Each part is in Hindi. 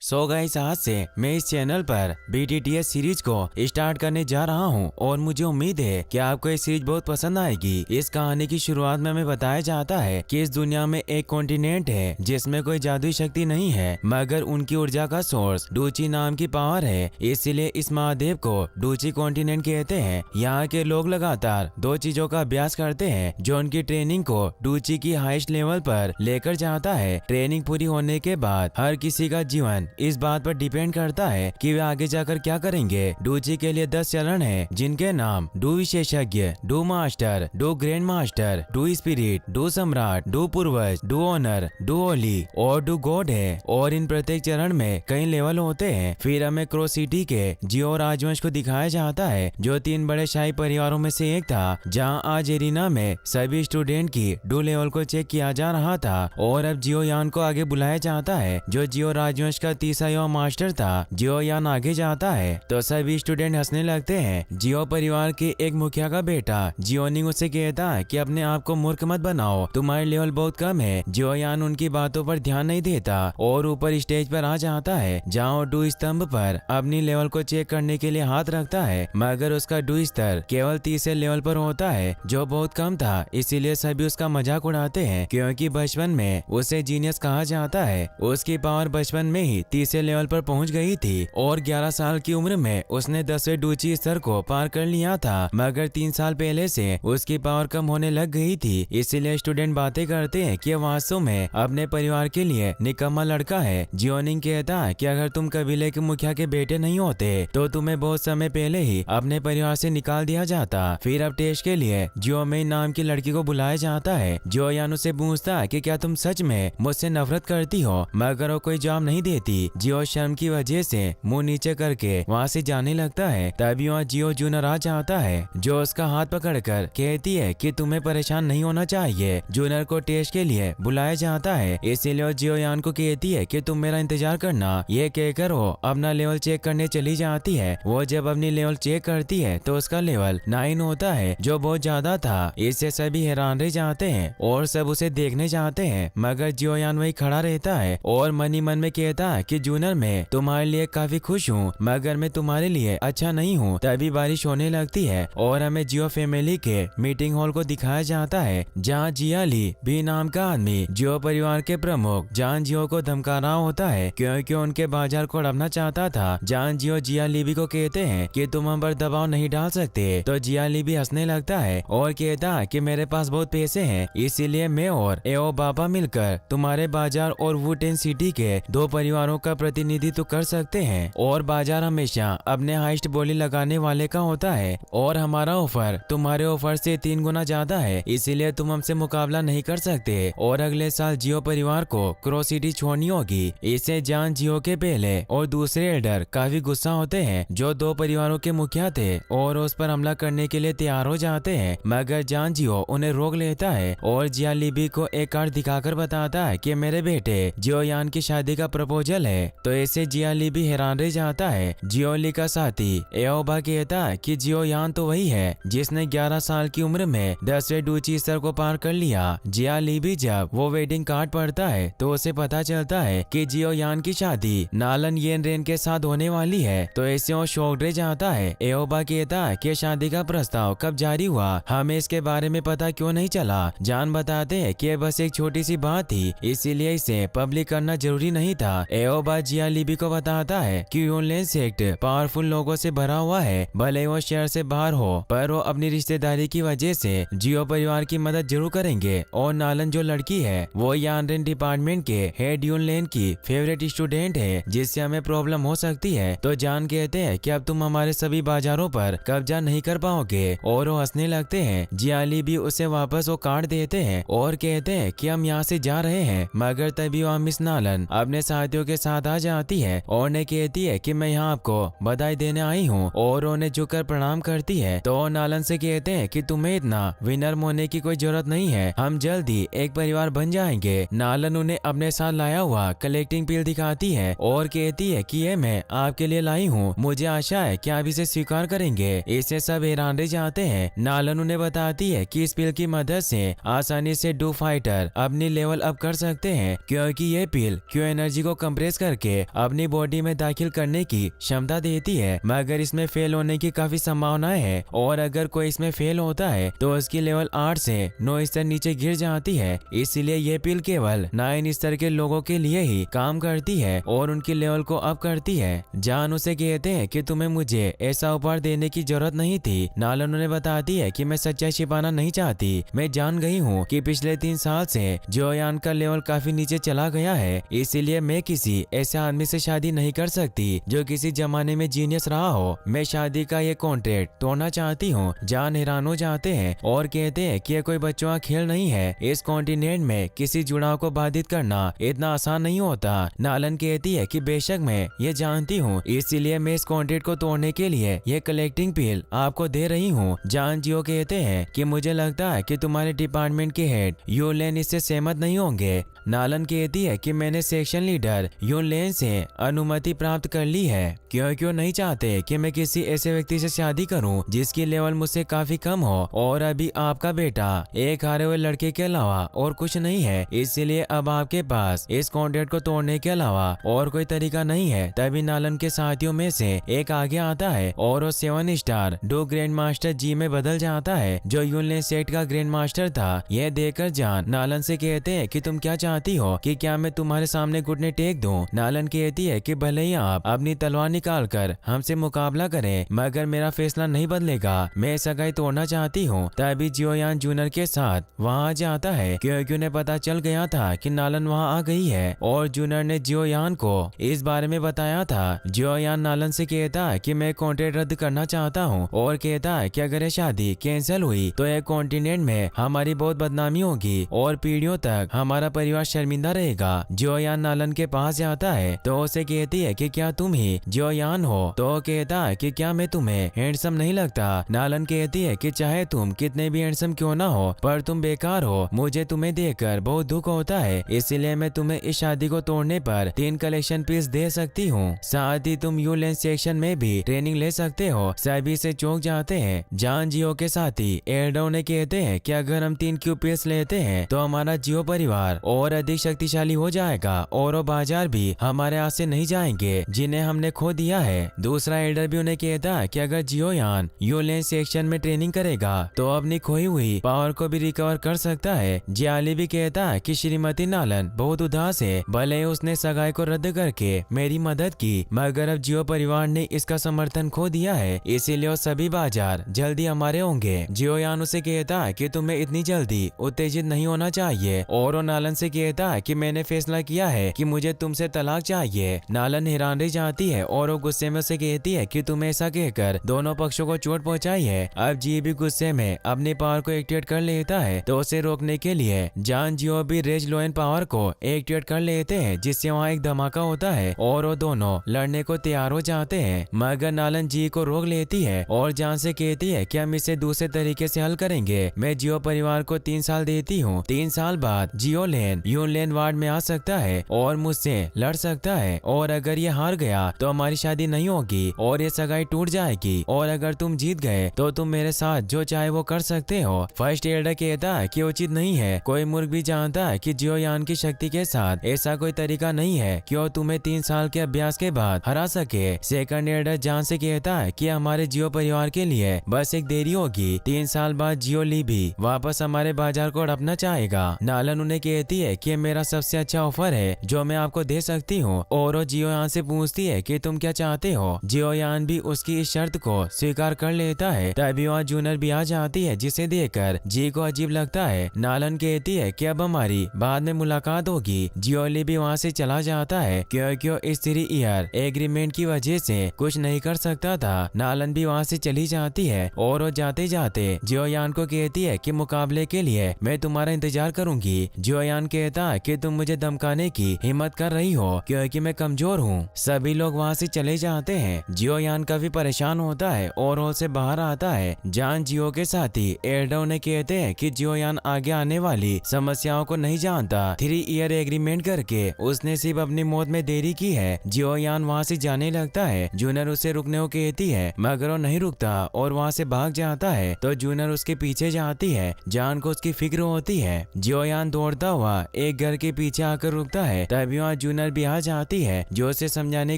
गाइस, आज से मैं इस चैनल पर BTTS सीरीज को स्टार्ट करने जा रहा हूं और मुझे उम्मीद है कि आपको ये सीरीज बहुत पसंद आएगी। इस कहानी की शुरुआत में हमें बताया जाता है कि इस दुनिया में एक कॉन्टिनेंट है जिसमें कोई जादुई शक्ति नहीं है, मगर उनकी ऊर्जा का सोर्स डूची नाम की पावर है। इसीलिए इस महाद्वीप को डूची कॉन्टिनेंट कहते हैं। यहाँ के लोग लगातार दो चीजों का अभ्यास करते हैं जो उनकी ट्रेनिंग को डूची की हाईएस्ट लेवल पर लेकर जाता है। ट्रेनिंग पूरी होने के बाद हर किसी का जीवन इस बात पर डिपेंड करता है कि वे आगे जाकर क्या करेंगे। डूची के लिए 10 चरण हैं, जिनके नाम डू विशेषज्ञ, do master, do grand master, do spirit, do सम्राट, डू पूर्वज, डू ऑनर, डू होली और डू गॉड है। और इन प्रत्येक चरण में कई लेवल होते हैं। फिर हमें क्रो सिटी के जियो राजवंश को दिखाया जाता है, जो 3 बड़े शाही परिवारों में से एक था, जहाँ आज एरिना में सभी स्टूडेंट की डू लेवल को चेक किया जा रहा था। और अब जियो यान को आगे बुलाया जाता है, जो जियो राजवंश का तीसरा युवा मास्टर था। जियो यान आगे जाता है तो सभी स्टूडेंट हंसने लगते हैं। जियो परिवार के एक मुखिया का बेटा जियोनिंग उसे कहता है कि अपने आप को मूर्ख मत बनाओ, तुम्हारी लेवल बहुत कम है। जियो यान उनकी बातों पर ध्यान नहीं देता और ऊपर स्टेज पर आ जाता है, जहाँ डू स्तंभ पर अपनी लेवल को चेक करने के लिए हाथ रखता है, मगर उसका डू स्तर केवल 30 लेवल पर होता है, जो बहुत कम था। इसीलिए सभी उसका मजाक उड़ाते हैं, क्योंकि बचपन में उसे जीनियस कहा जाता है। उसकी पावर बचपन में ही 30 लेवल पर पहुंच गई थी और 11 साल की उम्र में उसने 10वें डूची स्तर को पार कर लिया था, मगर 3 साल पहले से उसकी पावर कम होने लग गई थी। इसीलिए स्टूडेंट बातें करते हैं कि वास्तव में अपने परिवार के लिए निकम्मा लड़का है। जियोनिंग कहता है कि अगर तुम कबीले के मुखिया के बेटे नहीं होते तो तुम्हें बहुत समय पहले ही अपने परिवार से निकाल दिया जाता। फिर अब टेस्ट के लिए जियो मेई नाम की लड़की को बुलाया जाता है। जियो यान उससे पूछता है कि क्या तुम सच में मुझसे नफरत करती हो, मगर वो कोई जवाब नहीं देती। जियो शर्म की वजह से मुंह नीचे करके वहाँ से जाने लगता है। तभी वहाँ जियो जूनियर आ जाता है, जो उसका हाथ पकड़कर कहती है कि तुम्हें परेशान नहीं होना चाहिए। जूनियर को टेस्ट के लिए बुलाया जाता है, इसीलिए वो जियो यान को कहती है कि तुम मेरा इंतजार करना। ये कहकर वो अपना लेवल चेक करने चली जाती है। वो जब अपनी लेवल चेक करती है तो उसका लेवल 9 होता है, जो बहुत ज्यादा था। इससे सभी हैरान रह जाते हैं और सब उसे देखने जाते हैं, मगर जियो यान वही खड़ा रहता है और मन ही मन में कहता है कि जूनियर मैं तुम्हारे लिए काफी खुश हूँ, मगर मैं तुम्हारे लिए अच्छा नहीं हूँ। तभी बारिश होने लगती है और हमें जियो फैमिली के मीटिंग हॉल को दिखाया जाता है, जहाँ जिया ली भी नाम का आदमी जियो परिवार के प्रमुख जान जियो को धमका रहा होता है, क्योंकि उनके बाजार को हड़पना चाहता था। जान जियो जिया लीबी को कहते हैं कि तुम हम पर दबाव नहीं डाल सकते, तो जिया लीबी हंसने लगता है और कहता है कि मेरे पास बहुत पैसे हैं, इसीलिए मैं और एओ बाबा मिलकर तुम्हारे बाजार और वुटेन सिटी के 2 परिवारों का प्रतिनिधित्व कर सकते हैं। और बाजार हमेशा अपने हाईएस्ट बोली लगाने वाले का होता है और हमारा ऑफर तुम्हारे ऑफर से 3 गुना ज्यादा है, इसीलिए तुम हमसे मुकाबला नहीं कर सकते और अगले साल जियो परिवार को क्रो सिटी छोड़नी होगी। इसे जान जियो के पहले और दूसरे एल्डर काफी गुस्सा होते हैं, जो 2 परिवारों के मुखिया थे, और उस पर हमला करने के लिए तैयार हो जाते हैं, मगर जान जियो उन्हें रोक लेता है और जिया लीबी को एक कार्ड दिखाकर बताता है कि मेरे बेटे जियो यान की शादी का प्रपोजल है। तो ऐसे जिया लीबी हैरान रह जाता है। जियो ली का साथी एओबा कहता है कि जियो यान तो वही है जिसने 11 साल की उम्र में 10वें डूची स्तर को पार कर लिया। जिया लीबी जब वो वेडिंग कार्ड पढ़ता है तो उसे पता चलता है कि जियो यान की शादी नालन येन रेन के साथ होने वाली है, तो ऐसे वो शॉक्ड रह जाता है। एओबा कहता है कि शादी का प्रस्ताव कब जारी हुआ, हमें इसके बारे में पता क्यों नहीं चला। जान बताते हैं कि बस एक छोटी सी बात थी, इसीलिए इसे पब्लिक करना जरूरी नहीं था। एओबा जिया लीबी को बताता है कि यूनलेन सेक्ट पावरफुल लोगों से भरा हुआ है, भले वो शहर से बाहर हो, पर वो अपनी रिश्तेदारी की वजह से जियो परिवार की मदद जरूर करेंगे। और नालन जो लड़की है वो यानरेन डिपार्टमेंट के हेड यूनलेन की फेवरेट स्टूडेंट है, जिससे हमें प्रॉब्लम हो सकती है। तो जान कहते हैं कि अब तुम हमारे सभी बाजारों पर कब्जा नहीं कर पाओगे, और वो हंसने लगते हैं। जियाली भी उसे वापस वो कार्ड देते हैं और कहते हैं कि हम यहाँ से जा रहे हैं, मगर तभी वहाँ मिस नालन अपने साथियों के साथ आ जाती है और ने कहती है कि मैं यहाँ आपको बधाई देने आई हूँ, और उन्हें झुककर प्रणाम करती है। तो नालन से कहते हैं कि तुम्हें इतना विनर होने की कोई जरूरत नहीं है, हम जल्द ही एक परिवार बन जाएंगे। नालन उन्हें अपने साथ लाया हुआ कलेक्टिंग पिल दिखाती है और कहती है कि ये मैं आपके लिए लाई हूँ, मुझे आशा है कि आप इसे स्वीकार करेंगे। इससे सब हैरान रह जाते हैं। नालन उन्हें बताती है कि इस पिल की मदद से आसानी से डू फाइटर अपनी लेवल अप कर सकते हैं, क्योंकि ये पिल क्यू एनर्जी को कंप्रेस प्रेस करके अपनी बॉडी में दाखिल करने की क्षमता देती है, मगर इसमें फेल होने की काफी संभावनाएं है और अगर कोई इसमें फेल होता है तो उसकी लेवल 8 से 9 स्तर नीचे गिर जाती है। इसीलिए ये पिल केवल 9 स्तर के लोगों के लिए ही काम करती है और उनकी लेवल को अप करती है। जान उसे कहते हैं कि तुम्हें मुझे ऐसा उपहार देने की जरूरत नहीं थी। नालन उन्हें बताती है कि मैं सच्चाई छिपाना नहीं चाहती, मैं जान गई हूँ कि पिछले 3 साल से जियोयान का लेवल काफी नीचे चला गया है, इसीलिए मैं किसी ऐसे आदमी से शादी नहीं कर सकती जो किसी जमाने में जीनियस रहा हो। मैं शादी का ये कॉन्ट्रैक्ट तोड़ना चाहती हूँ। जान हैरान हो जाते हैं और कहते हैं कि यह कोई बच्चों का खेल नहीं है। इस कॉन्टिनेंट में किसी जुड़ाव को बाधित करना इतना आसान नहीं होता। नालन कहती है कि बेशक मैं ये जानती हूँ, इसीलिए मैं इस कॉन्ट्रैक्ट को तोड़ने के लिए ये कलेक्टिंग पिल आपको दे रही हूँ। जान जियो कहते हैं कि मुझे लगता है कि तुम्हारे डिपार्टमेंट के हेड यूलेन इससे सहमत नहीं होंगे। नालन कहती है कि मैंने सेक्शन लीडर यूलेन से अनुमति प्राप्त कर ली है, क्यों नहीं चाहते कि मैं किसी ऐसे व्यक्ति से शादी करूं जिसकी लेवल मुझसे काफी कम हो और अभी आपका बेटा एक हारे हुए लड़के के अलावा और कुछ नहीं है, इसीलिए अब आपके पास इस कॉन्ट्रैक्ट को तोड़ने के अलावा और कोई तरीका नहीं है। तभी नालन के साथियों में से एक आगे आता है और वो 7 स्टार डो ग्रैंड मास्टर जी में बदल जाता है, जो यूलेन सेट का ग्रैंड मास्टर था। यह देखकर जान नालन से कहते हैं कि तुम क्या चाहती हो कि क्या मैं तुम्हारे सामने घुटने टेक दूं? नालन कहती है कि भले ही आप अपनी तलवार निकाल कर हमसे मुकाबला करें, मगर मेरा फैसला नहीं बदलेगा। मैं सगाई तोड़ना चाहती हूँ। तभी जियोयान जूनियर के साथ वहाँ जाता है, क्योंकि उन्हें पता चल गया था कि नालन वहाँ आ गई है और जूनियर ने जियोयान को इस बारे में बताया था। जियोयान नालन से कहता है कि मैं कॉन्ट्रैक्ट रद्द करना चाहता हूँ और कहता है कि अगर ये शादी कैंसिल हुई तो एक कॉन्टिनेंट में हमारी बहुत बदनामी होगी और पीढ़ियों तक हमारा परिवार शर्मिंदा रहेगा। जियोयान नालन के पास जाता है तो उसे कहती है कि क्या तुम ही जियोयान हो? तो कहता है कि क्या मैं तुम्हें हैंडसम नहीं लगता? नालन कहती है कि चाहे तुम कितने भी हैंडसम क्यों ना हो, पर तुम बेकार हो। मुझे तुम्हें देखकर बहुत दुख होता है, इसलिए मैं तुम्हें इस शादी को तोड़ने पर 3 कलेक्शन पीस दे सकती हूँ। साथ ही तुम यूलेन सेक्शन में भी ट्रेनिंग ले सकते हो। सभी से चौंक जाते हैं। जान जियो के साथी एयरडो ने कहते हैं कि अगर हम 3 क्यू पीस लेते हैं तो हमारा जियो परिवार और अधिक शक्तिशाली हो जाएगा और वो बाजार भी हमारे हाथ से नहीं जाएंगे जिन्हें हमने खो दिया है। दूसरा एल्डर भी उन्हें कहता है कि अगर जियोयान यूलेन सेक्शन में ट्रेनिंग करेगा तो अपनी खोई हुई पावर को भी रिकवर कर सकता है। जियाली भी कहता है कि श्रीमती नालन बहुत उदास है, भले ही उसने सगाई को रद्द करके मेरी मदद की, मगर अब जियो परिवार ने इसका समर्थन खो दिया है, इसीलिए वो सभी बाजार जल्दी हमारे होंगे। जियोयान उसे कहता है कि तुम्हें इतनी जल्दी उत्तेजित नहीं होना चाहिए और वो नालन से कहता है कि मैंने फैसला किया है कि मुझे तुमसे तलाक चाहिए। नालन हैरान रह जाती है और वो गुस्से में उसे कहती है कि तुम्हें ऐसा कहकर दोनों पक्षों को चोट पहुंचाई है। अब जी भी गुस्से में अपनी पावर को एक्टिवेट कर लेता है, तो उसे रोकने के लिए जान जियो भी रेज लोएन पावर को एक्टिवेट कर लेते हैं, जिससे वहाँ एक धमाका होता है और वो दोनों लड़ने को तैयार हो जाते हैं। मगर नालन जी को रोक लेती है और जान से कहती है कि हम इसे दूसरे तरीके से हल करेंगे। मैं जियो परिवार को 3 साल देती हूँ। 3 साल बाद जियो लेन यूलेन वार्ड में आ सकता है और मुझसे लड़ सकता है, और अगर ये हार गया तो हमारी शादी नहीं होगी और ये सगाई टूट जाएगी, और अगर तुम जीत गए तो तुम मेरे साथ जो चाहे वो कर सकते हो। फर्स्ट एल्डर कहता है कि उचित नहीं है। कोई मूर्ख भी जानता है कि जियोयान की शक्ति के साथ ऐसा कोई तरीका नहीं है कि वो तुम्हें 3 साल के अभ्यास के बाद हरा सके। सेकंड एल्डर जान से कहता है कि हमारे जियो परिवार के लिए बस एक देरी होगी। 3 साल बाद जियो ली भी वापस हमारे बाजार को हड़पना चाहेगा। नालन उन्हें कहती है कि मेरा सबसे अच्छा ऑफर है जो मैं आपको दे सकती हूँ, और वो जियोयान से पूछती है कि तुम क्या चाहते हो। जियोयान भी उसकी इस शर्त को स्वीकार कर लेता है। तभी वहाँ जूनियर भी आ जाती है, जिसे देखकर जी को अजीब लगता है। नालन कहती है कि अब हमारी बाद में मुलाकात होगी। जियोली भी वहाँ से चला जाता है क्योंकि वो इस 3 ईयर एग्रीमेंट की वजह से कुछ नहीं कर सकता था। नालन भी वहाँ से चली जाती है और वो जाते जाते जियोयान को कहती है कि मुकाबले के लिए मैं तुम्हारा इंतजार करूंगी। जियोयान कहता है कि तुम मुझे धमकाने की हिम्मत कर रही हो क्योंकि मैं कमजोर हूँ। सभी लोग वहाँ से चले जाते हैं। जियोयान काफी परेशान होता है और हॉल से बाहर आता है। जान जियो के साथी एल्डो ने कहते हैं कि जियोयान आगे आने वाली समस्याओं को नहीं जानता। 3 ईयर एग्रीमेंट करके उसने सिर्फ अपनी मौत में देरी की है। जियोयान वहाँ से जाने लगता है। जूनियर उसे रुकने को कहती है, मगर वो नहीं रुकता और वहाँ से भाग जाता है, तो जूनियर उसके पीछे जाती है। जान को उसकी फिक्र होती है। जियोयान दौड़ता हुआ एक घर के पीछे आकर रुकता है। तभी वहाँ जूनियर जूनर भी आ जाती है जो उसे समझाने की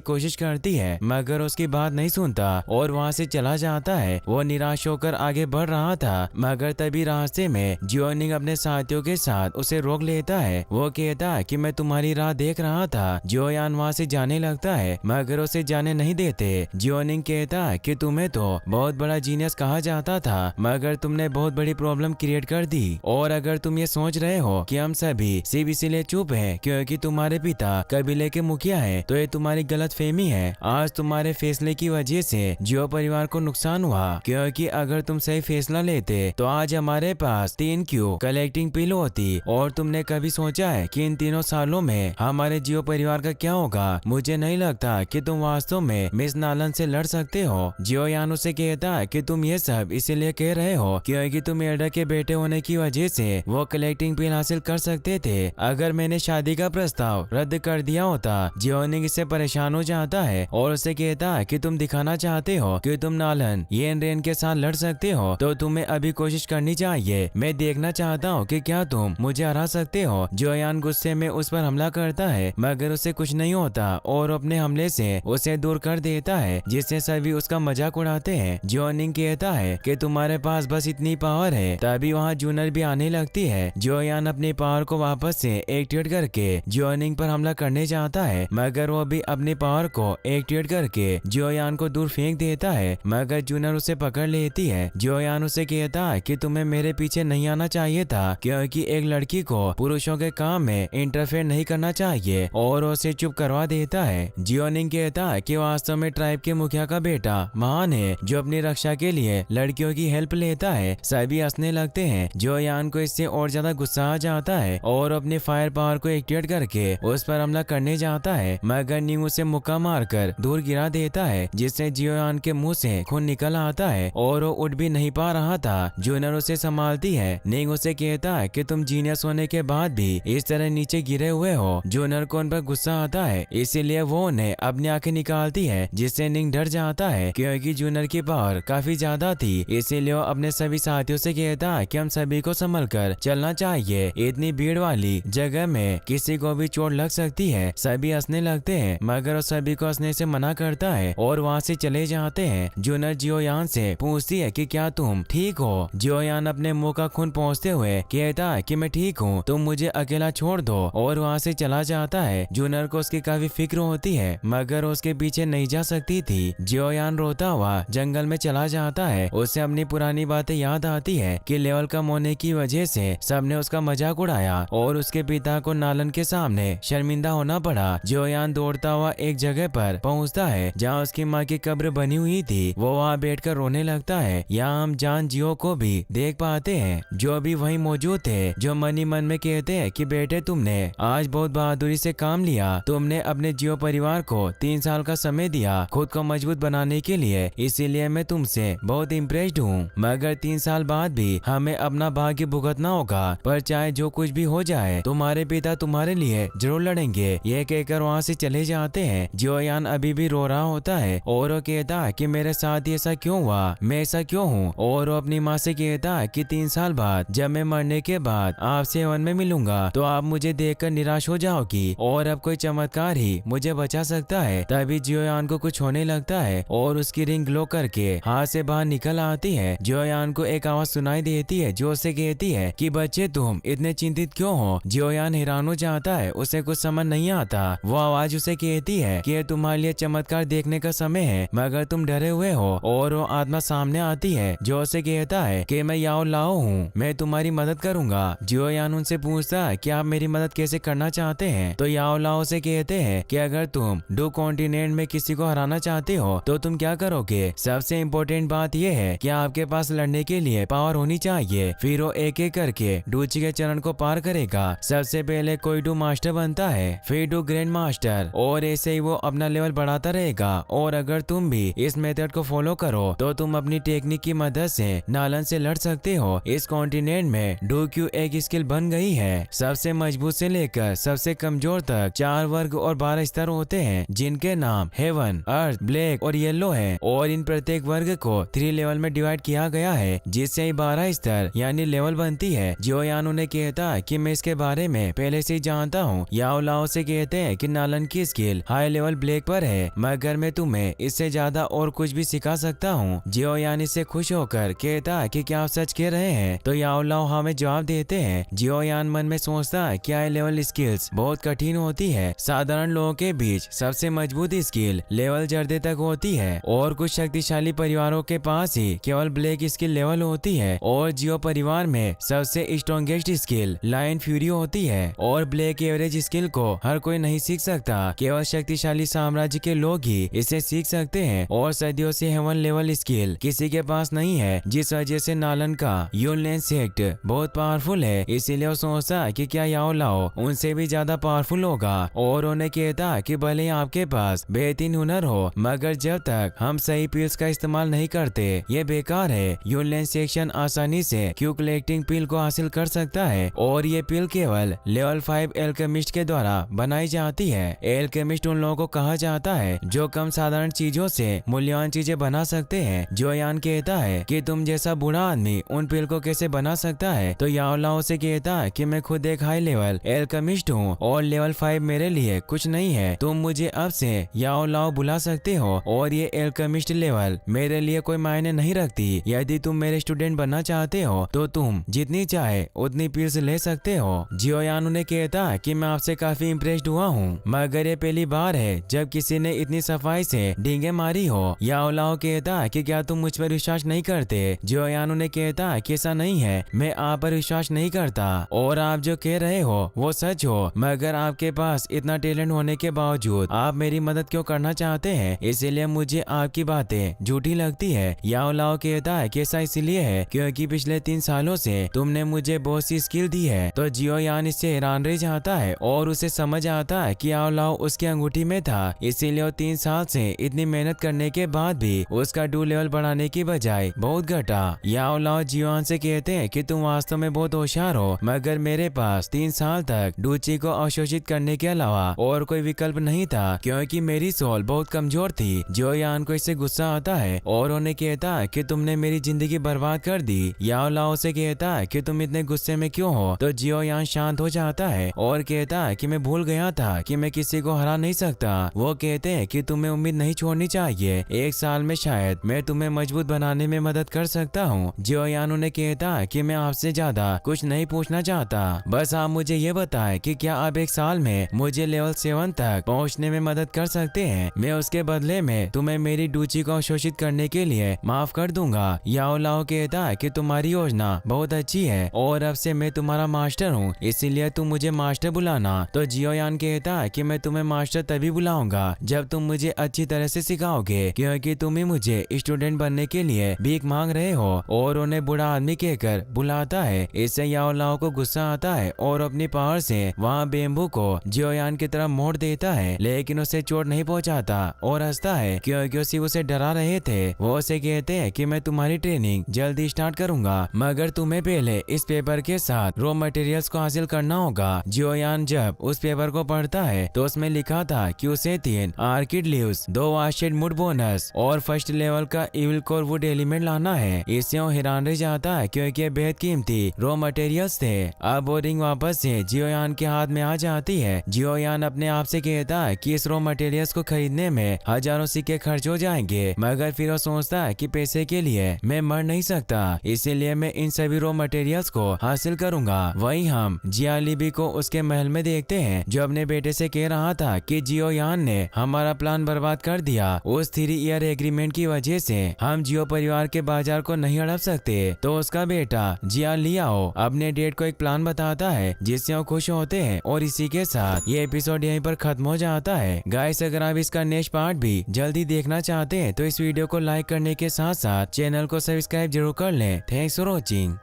कोशिश करती है, मगर उसकी बात नहीं सुनता और वहाँ से चला जाता है। वो निराश होकर आगे बढ़ रहा था, मगर तभी रास्ते में जियोनिंग अपने साथियों के साथ उसे रोक लेता है। वो कहता है कि मैं तुम्हारी राह देख रहा था। जियोयान वहाँ से जाने लगता है, मगर उसे जाने नहीं देते। जियोनिंग कहता है कि तुम्हें तो बहुत बड़ा जीनियस कहा जाता था, मगर तुमने बहुत बड़ी प्रॉब्लम क्रिएट कर दी। और अगर तुम ये सोच रहे हो कि हम सभी सिर्फ इसीलिए चुप हैं क्योंकि तुम्हारे पिता कबीले के मुखिया हैं, तो ये तुम्हारी गलतफहमी है। आज तुम्हारे फैसले की वजह से जियो परिवार को नुकसान हुआ, क्योंकि अगर तुम सही फैसला लेते तो आज हमारे पास 3 क्यू कलेक्टिंग पिल होती। और तुमने कभी सोचा है कि इन 3 सालों में हमारे जियो परिवार का क्या होगा? मुझे नहीं लगता कि तुम वास्तव में मिस नालन से लड़ सकते हो। जियोयान उसे कहता है कि तुम ये सब इसीलिए कह रहे हो क्योंकि तुम एल्डर के बेटे होने की वजह से वो कलेक्टिंग पिल हासिल कर सकते थे। अगर मैंने शादी का प्रस्ताव रद्द कर दिया होता। जियोनिंग इससे परेशान हो जाता है और उसे कहता है कि तुम दिखाना चाहते हो कि तुम नालन येन रेन के साथ लड़ सकते हो, तो तुम्हें अभी कोशिश करनी चाहिए। मैं देखना चाहता हूँ कि क्या तुम मुझे हरा सकते हो। जियोयान गुस्से में उस पर हमला करता है, मगर उसे कुछ नहीं होता और अपने हमले से उसे दूर कर देता है, जिससे सभी उसका मजाक उड़ाते हैं। जियोनिंग कहता है कि तुम्हारे पास बस इतनी पावर है। तभी वहाँ जूनर भी आने लगती है। जियोयान अपनी पावर को वापस से एक्टिवेट करके जियोनिंग पर हमला करने जाता है, मगर वो भी अपनी पावर को एक्टिवेट करके जियोयान को दूर फेंक देता है, मगर जूनर उसे पकड़ लेती है। जियोयान उसे कहता है कि तुम्हें मेरे पीछे नहीं आना चाहिए था, क्योंकि एक लड़की को पुरुषों के काम में इंटरफेयर नहीं करना चाहिए, और उसे चुप करवा देता है। जियोनिंग कहता है कि वास्तव में ट्राइब के मुखिया का बेटा महान है जो अपनी रक्षा के लिए लड़कियों की हेल्प लेता है। सभी हंसने लगते हैं। जियोयान को इससे और ज्यादा गुस्सा आ जाता है और अपने फायर पावर को एक्टिवेट करके उस पर हमला करने जाता है, मगर निंग उसे मुक्का मारकर दूर गिरा देता है, जिससे जियोयान के मुंह से खून निकल आता है और वो उठ भी नहीं पा रहा था। जूनर उसे संभालती है। निंग उसे कहता है कि तुम जीनियस होने के बाद भी इस तरह नीचे गिरे हुए हो। जूनर को उन पर गुस्सा आता है, इसीलिए वो उन्हें अपनी आंखें निकालती है, जिससे निंग डर जाता है क्योंकि जूनर की पावर काफी ज्यादा थी। इसीलिए वो अपने सभी साथियों से कहता है कि हम सभी को संभल कर चलना चाहिए। इतनी भीड़ वाली जगह में किसी को भी चोट लग सकती है। सभी हंसने लगते हैं, मगर वो सभी को हंसने से मना करता है और वहाँ से चले जाते हैं। जूनर जियोयान से पूछती है कि क्या तुम ठीक हो? जियोयान अपने मुंह का खून पोंछते हुए कहता है कि मैं ठीक हूँ, तुम मुझे अकेला छोड़ दो, और वहाँ से चला जाता है। जूनर को उसकी काफी फिक्र होती है, मगर उसके पीछे नहीं जा सकती थी। जियोयान रोता हुआ जंगल में चला जाता है। उसे अपनी पुरानी बातें याद आती है कि लेवल कम होने की वजह से सबने उसका मजाक उड़ाया और उसके पिता को नालन के सामने शर्मिंदा होना पड़ा। जियोयान दौड़ता हुआ एक जगह पर पहुंचता है जहां उसकी माँ की कब्र बनी हुई थी। वो वहां बैठकर रोने लगता है। यहाँ हम जान जियो को भी देख पाते हैं, जो भी वहीं मौजूद थे, जो मन ही मन में कहते हैं कि बेटे तुमने आज बहुत बहादुरी से काम लिया। तुमने अपने जियो परिवार को 3 साल का समय दिया खुद को मजबूत बनाने के लिए, इसीलिए मैं तुमसे बहुत इम्प्रेस्ड हूँ। मगर 3 साल बाद भी हमें अपना भाग्य भुगतना होगा, पर चाहे जो कुछ भी हो जाए तुम्हारे पिता तुम्हारे लिए जरूर लड़ेंगे। ये कहकर वहाँ से चले जाते हैं। जियोयान अभी भी रो रहा होता है और वो कहता है कि मेरे साथ ऐसा क्यों हुआ, मैं ऐसा क्यों हूँ। और वो अपनी माँ से कहता है कि 3 साल बाद जब मैं मरने के बाद आपसे वन में मिलूंगा तो आप मुझे देखकर निराश हो जाओगी और अब कोई चमत्कार ही मुझे बचा सकता है। तभी जियोयान को कुछ होने लगता है और उसकी रिंग ग्लो करके हाथ से बाहर निकल आती है। जियोयान को एक आवाज सुनाई देती है जो उसे कहती है कि बच्चे तुम इतने चिंतित क्यों हो। जियोयान हैरान हो जाता है, उसे कुछ समझ नहीं आता। वो आवाज उसे कहती है कि तुम्हारे लिए चमत्कार देखने का समय है, मगर तुम डरे हुए हो। और वो आत्मा सामने आती है जो उसे कहता है कि मैं याओ लाओ हूँ, मैं तुम्हारी मदद करूंगा। जियोयान उनसे पूछता है कि आप मेरी मदद कैसे करना चाहते हैं। तो याओ लाओ से कहते हैं कि अगर तुम डू कॉन्टिनेंट में किसी को हराना चाहते हो तो तुम क्या करोगे। सबसे इम्पोर्टेंट बात यह है कि आपके पास लड़ने के लिए पावर होनी चाहिए। फिर वो एक एक करके डूची के चरण को पार करेगा। सबसे पहले कोई डू मास्टर बनता है, फिर डू ग्रैंड मास्टर, और ऐसे ही वो अपना लेवल बढ़ाता रहेगा। और अगर तुम भी इस मेथड को फॉलो करो तो तुम अपनी टेक्निक की मदद से नालन से लड़ सकते हो। इस कॉन्टिनेंट में डू क्यू एक स्किल बन गई है। सबसे मजबूत से लेकर सबसे कमजोर तक 4 वर्ग और 12 स्तर होते हैं, जिनके नाम हेवन, अर्थ, ब्लैक और येलो है। और इन प्रत्येक वर्ग को 3 लेवल में डिवाइड किया गया है, जिससे 12 स्तर यानी लेवल बनती है। जियोयान उन्हें कहता है कि मैं इसके बारे में पहले से ही जानता हूँ। याओ लाओ लाओ से कहते हैं कि नालन की स्किल हाई लेवल ब्लैक पर है, मगर मैं तुम्हें इससे ज्यादा और कुछ भी सिखा सकता हूँ। जियो यान इससे खुश होकर कहता है कि क्या आप सच कह रहे हैं? तो याओ लाओ हमें जवाब देते हैं। जियो यान मन में सोचता है कि हाई लेवल स्किल्स बहुत कठिन होती है। साधारण लोगों के बीच सबसे मजबूत स्किल लेवल जर्दे तक होती है और कुछ शक्तिशाली परिवारों के पास ही केवल ब्लैक स्किल लेवल होती है। और जियो परिवार में सबसे स्ट्रॉन्गेस्ट स्किल लाइन फ्यूरी होती है और ब्लैक एवरेज स्किल को हर कोई नहीं सीख सकता, केवल शक्तिशाली साम्राज्य के लोग ही इसे सीख सकते हैं। और सदियों से हेवन लेवल स्किल किसी के पास नहीं है, जिस वजह से नालन का यूनलैंड सेक्ट बहुत पावरफुल है। इसीलिए वो सोचता कि क्या याओ लाओ उनसे भी ज्यादा पावरफुल होगा और उन्हें कहता कि भले ही आपके पास बेहतरीन हुनर हो, मगर जब तक हम सही पिल्स का इस्तेमाल नहीं करते ये बेकार है। यूनलैंड सेक्शन आसानी से क्यू कलेक्टिंग पिल को हासिल कर सकता है और ये पिल केवल लेवल 5 एल्केमिस्ट के द्वारा बनाई जाती है। एल्केमिस्ट उन लोगों को कहा जाता है जो कम साधारण चीजों से मूल्यवान चीजें बना सकते हैं। जो यान कहता है कि तुम जैसा बूढ़ा आदमी उन पिल को कैसे बना सकता है? तो याओ लाओ से कहता है कि मैं खुद एक हाई लेवल एल्केमिस्ट हूँ और लेवल 5 मेरे लिए कुछ नहीं है। तुम मुझे अब से याओ लाओ बुला सकते हो और ये एल्केमिस्ट लेवल मेरे लिए कोई मायने नहीं रखती। यदि तुम मेरे स्टूडेंट बनना चाहते हो तो तुम जितनी चाहे उतनी पिल्स ले सकते हो। जियो यान उन्हें कहता है कि मैं आपसे काफी इम्प्रेस्ड हुआ हूँ, मगर ये पहली बार है जब किसी ने इतनी सफाई से डींगे मारी हो। याओ लाओ कहता है कि क्या तुम मुझ पर विश्वास नहीं करते? जियो यान उन्हें कहता है कि ऐसा नहीं है, मैं आप पर विश्वास नहीं करता और आप जो कह रहे हो वो सच हो, मगर आपके पास इतना टैलेंट होने के बावजूद आप मेरी मदद क्यों करना चाहते हैं? इसीलिए मुझे आपकी बातें झूठी लगती है। याओ लाओ कहता है कि ऐसा इसलिए है क्योंकि पिछले 3 सालों से तुमने मुझे बहुत सी स्किल दी है। तो जियो यान इससे हैरान रह जाता है और उसे समझ आता है कि याओ लाओ उसकी अंगूठी में था, इसीलिए वो 3 साल से इतनी मेहनत करने के बाद भी उसका डू लेवल बढ़ाने की बजाय बहुत घटा। याओ लाओ जियो यान से कहते हैं कि तुम वास्तव में बहुत होशियार हो, मगर मेरे पास 3 साल तक डूची को अवशोषित करने के अलावा और कोई विकल्प नहीं था क्योंकि मेरी सोल बहुत कमजोर थी। जियो यान को इससे गुस्सा आता है और उन्हें कहता है कि तुमने मेरी जिंदगी बर्बाद कर दी। याओ लाओ से कहता है कि तुम इतने गुस्से में क्यों हो? तो जियो यान शांत हो जाता है और कहता है कि मैं भूल गया था कि मैं किसी को हरा नहीं सकता। वो कहते हैं कि तुम्हें उम्मीद नहीं छोड़नी चाहिए, 1 साल में शायद मैं तुम्हें मजबूत बनाने में मदद कर सकता हूँ। जियो यान उन्हें कहता है कि मैं आपसे ज्यादा कुछ नहीं पूछना चाहता, बस आप मुझे ये बताएं कि क्या आप 1 साल में मुझे लेवल 7 तक पहुँचने में मदद कर सकते हैं? मैं उसके बदले में तुम्हें मेरी डूची को अवशोषित करने के लिए माफ कर दूंगा। याओ लाओ कहता है कि तुम्हारी योजना बहुत अच्छी है और अब से मैं तुम्हारा मास्टर हूँ, इसीलिए तुम मुझे मास्टर बुलाना। तो जियो यान कहता है कि मैं तुम्हें मास्टर तभी बुलाऊंगा जब तुम मुझे अच्छी तरह से सिखाओगे, क्योंकि तुम ही मुझे स्टूडेंट बनने के लिए भीख मांग रहे हो। और उन्हें बूढ़ा आदमी कहकर बुलाता है। इससे याओ लाओ को गुस्सा आता है और अपनी पावर से वहाँ बेम्बू को जियो यान की तरफ मोड़ देता है, लेकिन उसे चोट नहीं पहुँचाता और हंसता है क्योंकि उसी उसे डरा रहे थे। वो उसे कहते हैं कि मैं तुम्हारी ट्रेनिंग जल्दी स्टार्ट करूंगा, मगर तुम्हें पहले इस पेपर के साथ रॉ मटेरियल्स को हासिल करना होगा। जियो यान जब उस पेपर को पढ़ता है तो उसमें लिखा था कि उसे 3 आर्किड लीव्स, 2 वाशेड मुड बोनस और फर्स्ट लेवल का इविल कोर वुड एलिमेंट लाना है। इससे वो हैरान रह जाता है क्योंकि ये बेहद कीमती रॉ मटेरियल्स थे। अब वो रिंग वापस से जियो यान के हाथ में आ जाती है। जियो यान अपने आप से कहता है कि इस रॉ मटेरियल्स को खरीदने में हजारों सिक्के खर्च हो जाएंगे, मगर फिर वो सोचता है कि पैसे के लिए मैं मर नहीं सकता, इसीलिए मैं इन सभी रॉ मटेरियल्स को हासिल करूंगा। वहीं हम जिया लिबी को उसके महल में देखते हैं, जो अपने बेटे से कह रहा था कि जियो यान ने हमारा प्लान बर्बाद कर दिया। उस 3 ईयर एग्रीमेंट की वजह से हम जियो परिवार के बाजार को नहीं हड़प सकते। तो उसका बेटा जिया लियाओ अपने डेड को एक प्लान बताता है जिससे वो खुश होते हैं और इसी के साथ ये एपिसोड यहीं पर खत्म हो जाता है। गाइस, अगर आप इसका नेक्स्ट पार्ट भी जल्दी देखना चाहते हैं तो इस वीडियो को लाइक करने के साथ साथ चैनल को सब्सक्राइब जरूर कर लें। Thanks for watching.